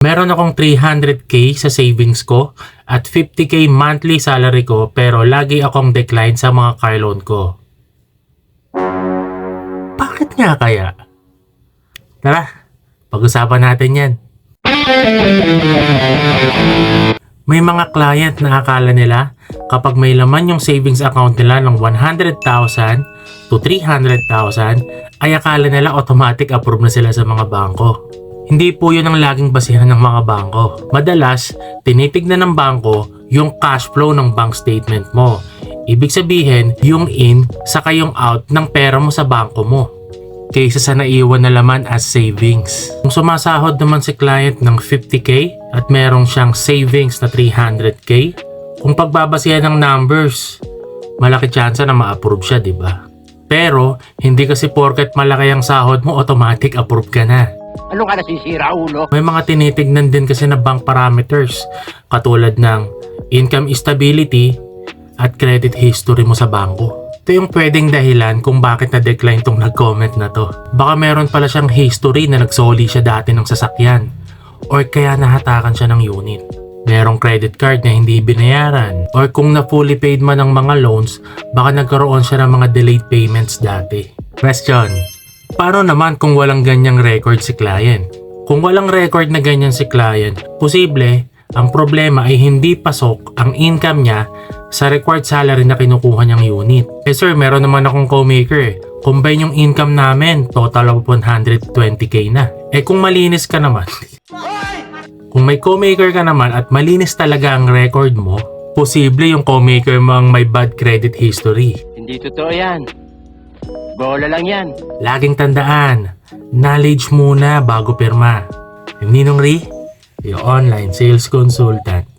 Meron akong 300k sa savings ko at 50k monthly salary ko pero lagi akong decline sa mga car loan ko. Bakit nga kaya? Tara, pag-usapan natin yan. May mga client na akala nila kapag may laman yung savings account nila ng 100,000 to 300,000 ay akala nila automatic approve na sila sa mga bangko. Hindi po yun ang laging basihan ng mga bangko. Madalas, tinitignan ng bangko yung cash flow ng bank statement mo. Ibig sabihin, yung in saka yung out ng pera mo sa bangko mo, kaysa sa naiwan na laman as savings. Kung sumasahod naman si client ng 50k at merong siyang savings na 300k, kung pagbabasihan ng numbers, malaki tsansa na ma-approve siya, di ba? Pero, hindi kasi porket malaki ang sahod mo, automatic approve ka na. Ano ka nasisira, ulo? May mga tinitignan din kasi na bank parameters katulad ng income stability at credit history mo sa bangko. Ito yung pwedeng dahilan kung bakit na-decline tong nag-comment na to. Baka meron pala siyang history na nagsoli siya dati ng sasakyan or kaya nahatakan siya ng unit. Merong credit card na hindi binayaran or kung na-fully paid man ng mga loans, baka nagkaroon siya ng mga delayed payments dati. Question: paano naman kung walang ganyang record si client? Kung walang record na ganyan si client, posible ang problema ay hindi pasok ang income niya sa required salary na kinukuha niyang unit. Eh sir, meron naman akong co-maker. Combine yung income namin, total of 120k na. Eh kung malinis ka naman, kung may co-maker ka naman at malinis talaga ang record mo, posible yung co-maker mo ang may bad credit history. Hindi totoo yan. Bola lang yan. Laging tandaan, knowledge muna bago pirma. Yung Ninong Ri, yung online sales consultant.